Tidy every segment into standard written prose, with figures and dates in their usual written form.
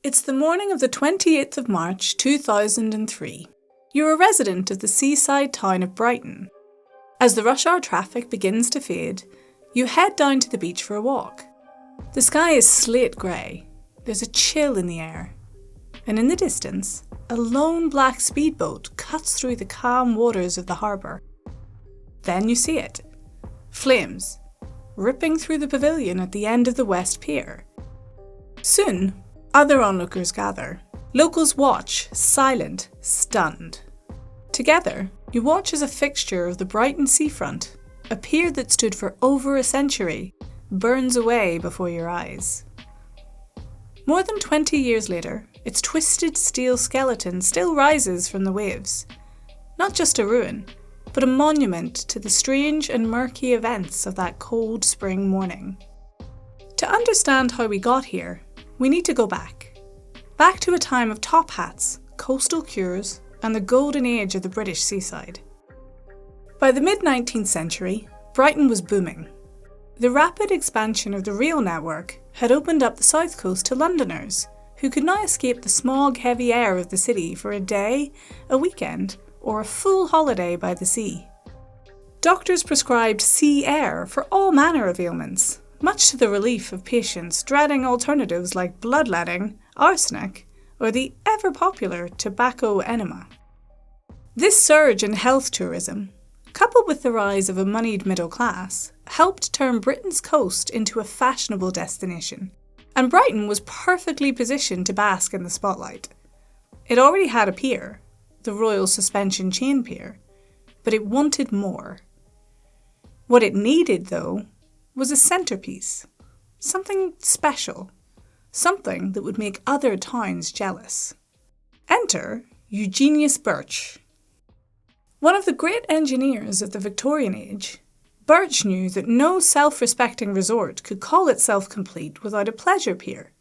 It's the morning of the 28th of March 2003. You're a resident of the seaside town of Brighton. As the rush hour traffic begins to fade, you head down to the beach for a walk. The sky is slate grey, there's a chill in the air, and in the distance, a lone black speedboat cuts through the calm waters of the harbour. Then you see it. Flames, ripping through the pavilion at the end of the West Pier. Soon, other onlookers gather. Locals watch, silent, stunned. Together, you watch as a fixture of the Brighton seafront, a pier that stood for over a century, burns away before your eyes. More than 20 years later, its twisted steel skeleton still rises from the waves. Not just a ruin, but a monument to the strange and murky events of that cold spring morning. To understand how we got here, we need to go back. Back to a time of top hats, coastal cures, and the golden age of the British seaside. By the mid-19th century, Brighton was booming. The rapid expansion of the rail network had opened up the south coast to Londoners, who could now escape the smog-heavy air of the city for a day, a weekend, or a full holiday by the sea. Doctors prescribed sea air for all manner of ailments, much to the relief of patients dreading alternatives like bloodletting, arsenic, or the ever-popular tobacco enema. This surge in health tourism, coupled with the rise of a moneyed middle class, helped turn Britain's coast into a fashionable destination, and Brighton was perfectly positioned to bask in the spotlight. It already had a pier, the Royal Suspension Chain Pier, but it wanted more. What it needed, though, was a centrepiece, something special, something that would make other towns jealous. Enter Eugenius Birch. One of the great engineers of the Victorian age, Birch knew that no self-respecting resort could call itself complete without a pleasure pier.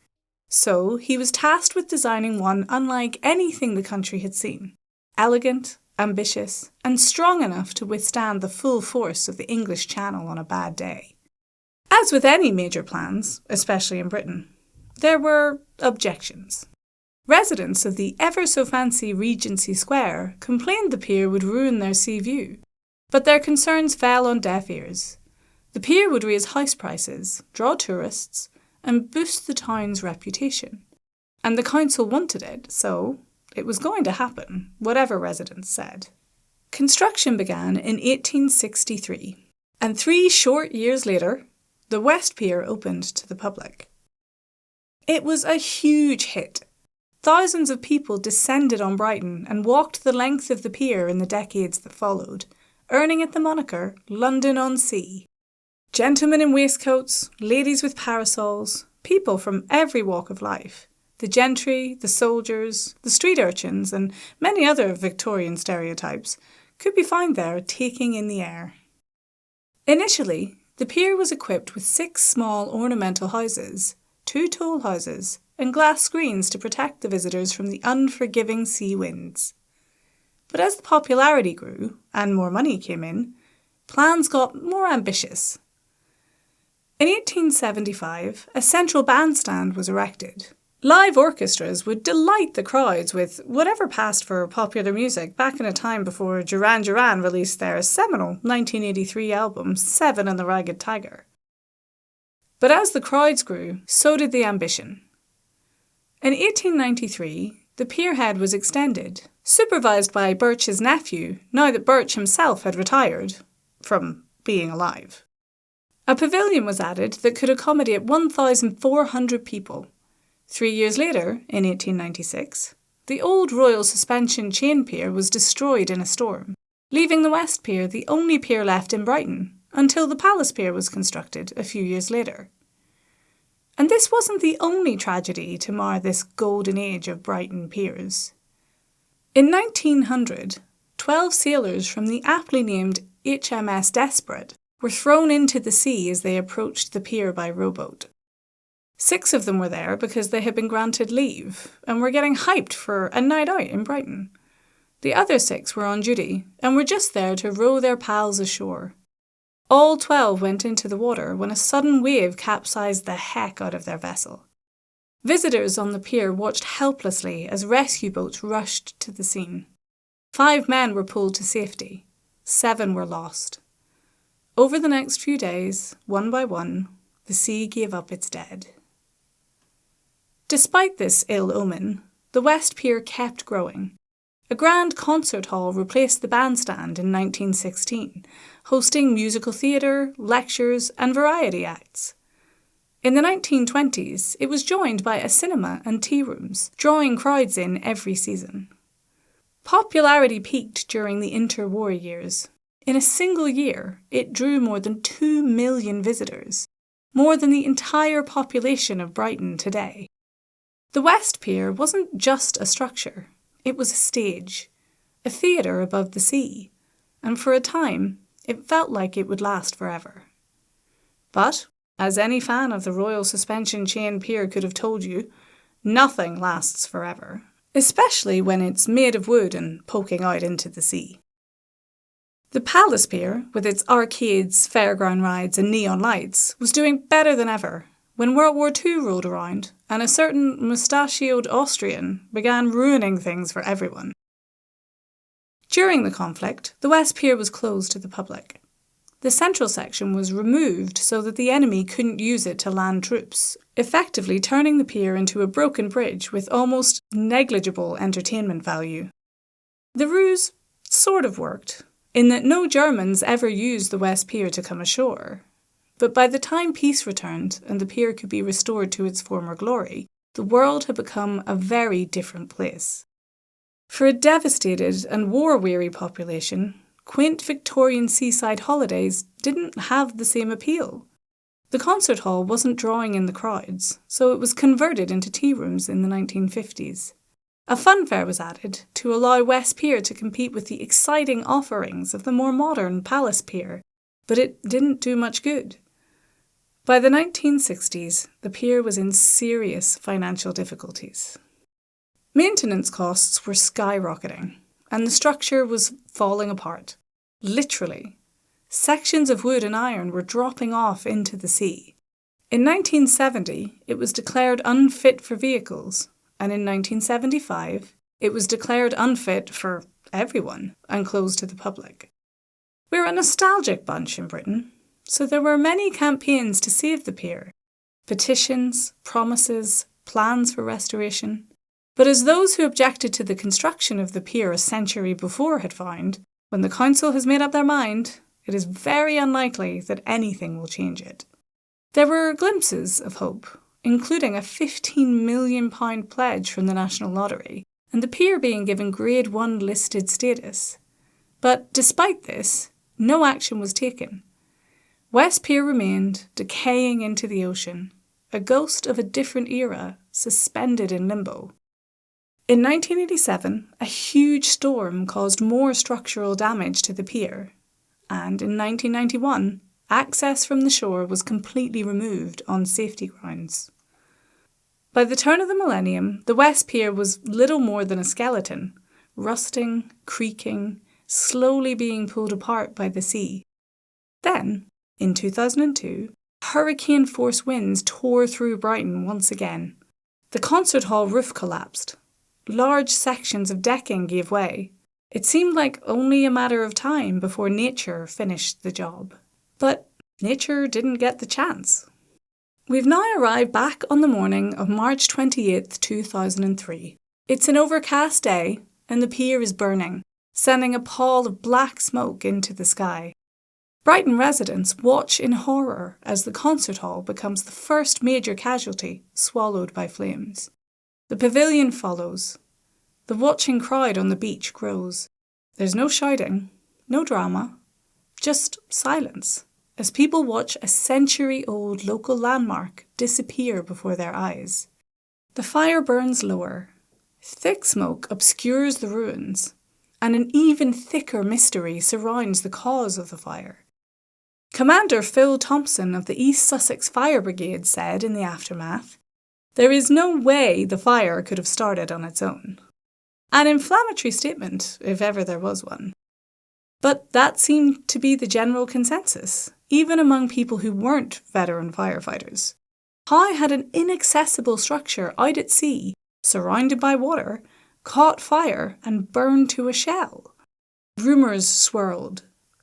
So he was tasked with designing one unlike anything the country had seen. Elegant, ambitious, and strong enough to withstand the full force of the English Channel on a bad day. As with any major plans, especially in Britain, there were objections. Residents of the ever-so-fancy Regency Square complained the pier would ruin their sea view, but their concerns fell on deaf ears. The pier would raise house prices, draw tourists, and boost the town's reputation. And the council wanted it, so it was going to happen, whatever residents said. Construction began in 1863, and 3 short years later, the West Pier opened to the public. It was a huge hit. Thousands of people descended on Brighton and walked the length of the pier in the decades that followed, earning it the moniker London on Sea. Gentlemen in waistcoats, ladies with parasols, people from every walk of life, the gentry, the soldiers, the street urchins, and many other Victorian stereotypes could be found there taking in the air. Initially, the pier was equipped with 6 small ornamental houses, 2 toll houses, and glass screens to protect the visitors from the unforgiving sea winds. But as the popularity grew, and more money came in, plans got more ambitious. In 1875, a central bandstand was erected. Live orchestras would delight the crowds with whatever passed for popular music back in a time before Duran Duran released their seminal 1983 album 7 and the Ragged Tiger. But as the crowds grew, so did the ambition. In 1893, the pierhead was extended, supervised by Birch's nephew, now that Birch himself had retired from being alive. A pavilion was added that could accommodate 1,400 people. 3 years later, in 1896, the old Royal Suspension Chain Pier was destroyed in a storm, leaving the West Pier the only pier left in Brighton, until the Palace Pier was constructed a few years later. And this wasn't the only tragedy to mar this golden age of Brighton piers. In 1900, 12 sailors from the aptly named HMS Desperate were thrown into the sea as they approached the pier by rowboat. 6 of them were there because they had been granted leave and were getting hyped for a night out in Brighton. The other 6 were on duty and were just there to row their pals ashore. All 12 went into the water when a sudden wave capsized the heck out of their vessel. Visitors on the pier watched helplessly as rescue boats rushed to the scene. 5 men were pulled to safety. 7 were lost. Over the next few days, one by one, the sea gave up its dead. Despite this ill omen, the West Pier kept growing. A grand concert hall replaced the bandstand in 1916, hosting musical theatre, lectures, and variety acts. In the 1920s, it was joined by a cinema and tea rooms, drawing crowds in every season. Popularity peaked during the interwar years. In a single year, it drew more than 2 million visitors, more than the entire population of Brighton today. The West Pier wasn't just a structure, it was a stage, a theatre above the sea, and for a time, it felt like it would last forever. But, as any fan of the Royal Suspension Chain Pier could have told you, nothing lasts forever, especially when it's made of wood and poking out into the sea. The Palace Pier, with its arcades, fairground rides and neon lights, was doing better than ever when World War II rolled around and a certain mustachioed Austrian began ruining things for everyone. During the conflict, the West Pier was closed to the public. The central section was removed so that the enemy couldn't use it to land troops, effectively turning the pier into a broken bridge with almost negligible entertainment value. The ruse sort of worked, in that no Germans ever used the West Pier to come ashore. But by the time peace returned and the pier could be restored to its former glory, the world had become a very different place. For a devastated and war-weary population, quaint Victorian seaside holidays didn't have the same appeal. The concert hall wasn't drawing in the crowds, so it was converted into tea rooms in the 1950s. A funfair was added to allow West Pier to compete with the exciting offerings of the more modern Palace Pier, but it didn't do much good. By the 1960s, the pier was in serious financial difficulties. Maintenance costs were skyrocketing, and the structure was falling apart. Literally. Sections of wood and iron were dropping off into the sea. In 1970, it was declared unfit for vehicles, and in 1975, it was declared unfit for everyone and closed to the public. We're a nostalgic bunch in Britain, so there were many campaigns to save the pier. Petitions, promises, plans for restoration. But as those who objected to the construction of the pier a century before had found, when the council has made up their mind, it is very unlikely that anything will change it. There were glimpses of hope, including a £15 million pledge from the National Lottery, and the pier being given Grade 1 listed status. But despite this, no action was taken. West Pier remained, decaying into the ocean, a ghost of a different era, suspended in limbo. In 1987, a huge storm caused more structural damage to the pier, and in 1991, access from the shore was completely removed on safety grounds. By the turn of the millennium, the West Pier was little more than a skeleton, rusting, creaking, slowly being pulled apart by the sea. Then, in 2002, hurricane-force winds tore through Brighton once again. The concert hall roof collapsed. Large sections of decking gave way. It seemed like only a matter of time before nature finished the job. But nature didn't get the chance. We've now arrived back on the morning of March 28th, 2003. It's an overcast day and the pier is burning, sending a pall of black smoke into the sky. Brighton residents watch in horror as the concert hall becomes the first major casualty swallowed by flames. The pavilion follows. The watching crowd on the beach grows. There's no shouting, no drama, just silence, as people watch a century-old local landmark disappear before their eyes. The fire burns lower. Thick smoke obscures the ruins, and an even thicker mystery surrounds the cause of the fire. Commander Phil Thompson of the East Sussex Fire Brigade said in the aftermath, "There is no way the fire could have started on its own." An inflammatory statement, if ever there was one. But that seemed to be the general consensus, even among people who weren't veteran firefighters. How had an inaccessible structure out at sea, surrounded by water, caught fire and burned to a shell? Rumours swirled.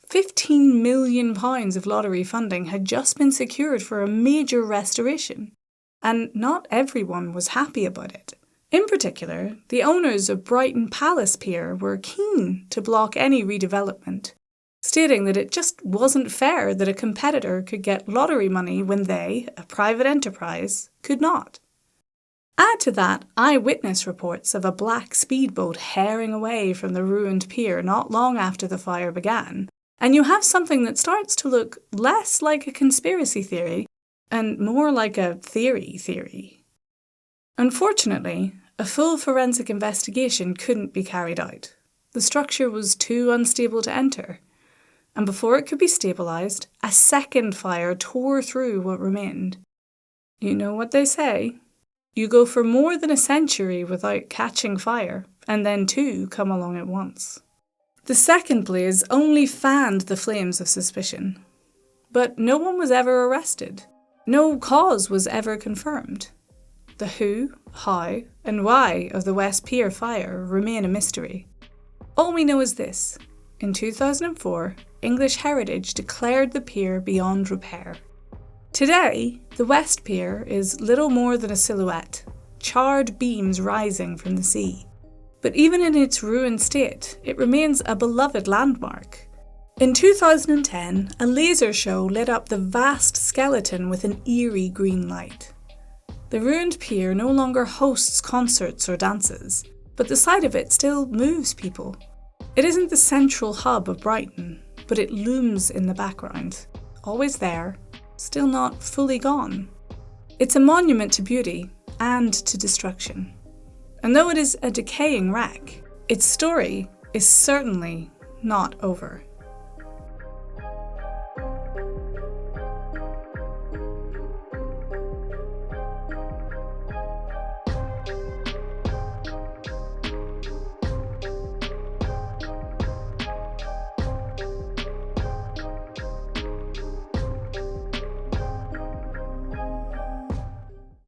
£15 million of lottery funding had just been secured for a major restoration, and not everyone was happy about it. In particular, the owners of Brighton Palace Pier were keen to block any redevelopment, stating that it just wasn't fair that a competitor could get lottery money when they, a private enterprise, could not. Add to that eyewitness reports of a black speedboat herring away from the ruined pier not long after the fire began, and you have something that starts to look less like a conspiracy theory and more like a theory. Unfortunately, a full forensic investigation couldn't be carried out. The structure was too unstable to enter, and before it could be stabilised, a second fire tore through what remained. You know what they say? You go for more than a century without catching fire, and then two come along at once. The second blaze only fanned the flames of suspicion, but no one was ever arrested. No cause was ever confirmed. The who, how, and why of the West Pier fire remain a mystery. All we know is this. In 2004, English Heritage declared the pier beyond repair. Today, the West Pier is little more than a silhouette, charred beams rising from the sea. But even in its ruined state, it remains a beloved landmark. In 2010, a laser show lit up the vast skeleton with an eerie green light. The ruined pier no longer hosts concerts or dances, but the sight of it still moves people. It isn't the central hub of Brighton, but it looms in the background, always there, still not fully gone. It's a monument to beauty and to destruction. And though it is a decaying wreck, its story is certainly not over.